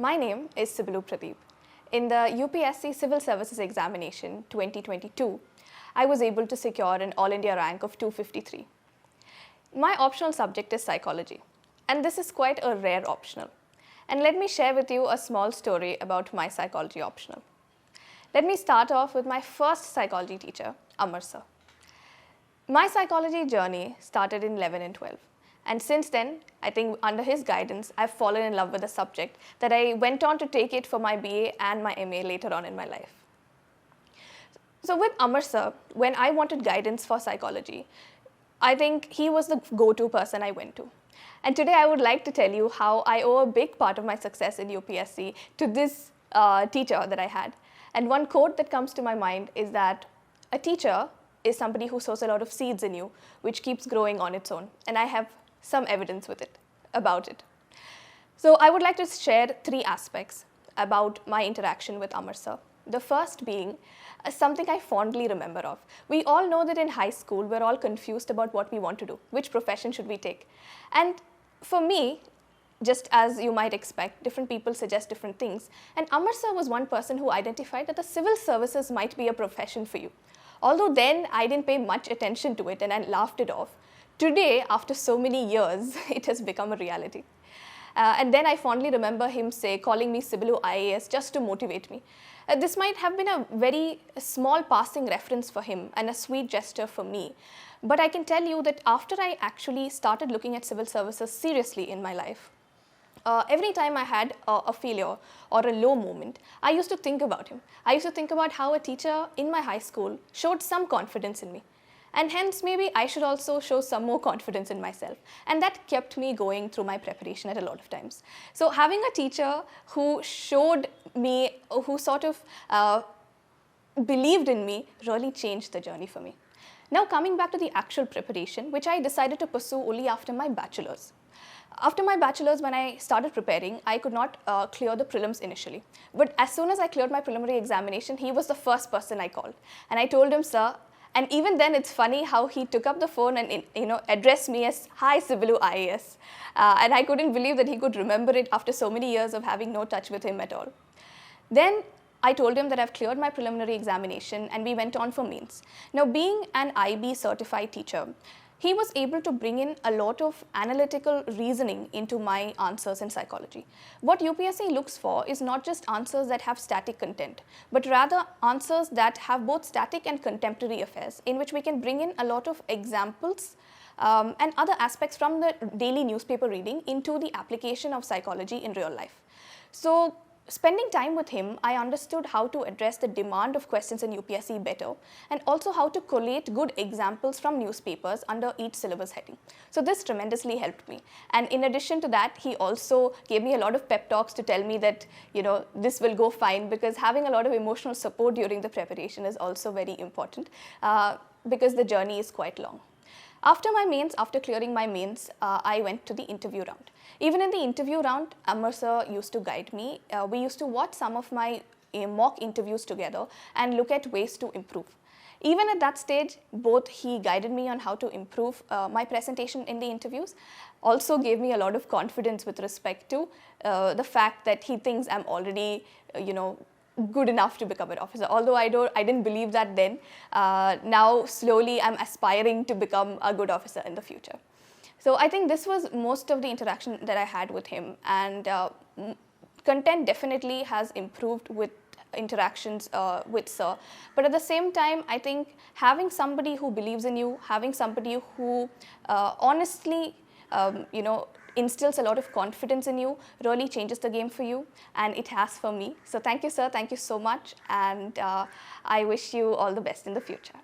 My name is Sibalu Pradeep. In the UPSC Civil Services Examination 2022, I was able to secure an All India rank of 253. My optional subject is psychology, and this is quite a rare optional. And let me share with you a small story about my psychology optional. Let me start off with my first psychology teacher, Amar sir. My psychology journey started in 11 and 12. And since then, I think under his guidance, I've fallen in love with the subject that I went on to take it for my BA and my MA later on in my life. So with Amar sir, when I wanted guidance for psychology, I think he was the go-to person I went to. And today I would like to tell you how I owe a big part of my success in UPSC to this teacher that I had. And one quote that comes to my mind is that a teacher is somebody who sows a lot of seeds in you, which keeps growing on its own. And I have some evidence about it. So I would like to share 3 aspects about my interaction with Amar sir. The first being something I fondly remember of. We all know that in high school, we're all confused about what we want to do, which profession should we take. And for me, just as you might expect, different people suggest different things. And Amar sir was one person who identified that the civil services might be a profession for you. Although then I didn't pay much attention to it and I laughed it off. Today, after so many years, it has become a reality. And then I fondly remember him calling me Sibalu IAS just to motivate me. This might have been a very small passing reference for him and a sweet gesture for me. But I can tell you that after I actually started looking at civil services seriously in my life, every time I had a failure or a low moment, I used to think about him. I used to think about how a teacher in my high school showed some confidence in me. And hence, maybe I should also show some more confidence in myself. And that kept me going through my preparation at a lot of times. So having a teacher who showed me, who sort of believed in me, really changed the journey for me. Now coming back to the actual preparation, which I decided to pursue only after my bachelor's. After my bachelor's, when I started preparing, I could not clear the prelims initially. But as soon as I cleared my preliminary examination, he was the first person I called. And I told him, sir, and even then it's funny how he took up the phone and addressed me as, hi Sibalu IAS. And I couldn't believe that he could remember it after so many years of having no touch with him at all. Then I told him that I've cleared my preliminary examination and we went on for mains. Now being an IB certified teacher, he was able to bring in a lot of analytical reasoning into my answers in psychology. What UPSC looks for is not just answers that have static content, but rather answers that have both static and contemporary affairs, in which we can bring in a lot of examples and other aspects from the daily newspaper reading into the application of psychology in real life. So spending time with him, I understood how to address the demand of questions in UPSC better, and also how to collate good examples from newspapers under each syllabus heading. So this tremendously helped me. And in addition to that, he also gave me a lot of pep talks to tell me that, this will go fine, because having a lot of emotional support during the preparation is also very important, because the journey is quite long. After my mains, after clearing my mains, I went to the interview round. Even in the interview round, Amar sir used to guide me. We used to watch some of my mock interviews together and look at ways to improve. Even at that stage, both he guided me on how to improve my presentation in the interviews, also gave me a lot of confidence with respect to the fact that he thinks I'm already, good enough to become an officer. Although I didn't believe that then. Now slowly I'm aspiring to become a good officer in the future. So I think this was most of the interaction that I had with him, and content definitely has improved with interactions with sir. But at the same time, I think having somebody who believes in you, having somebody who honestly instills a lot of confidence in you, really changes the game for you, and it has for me. So thank you, sir. Thank you so much, and I wish you all the best in the future.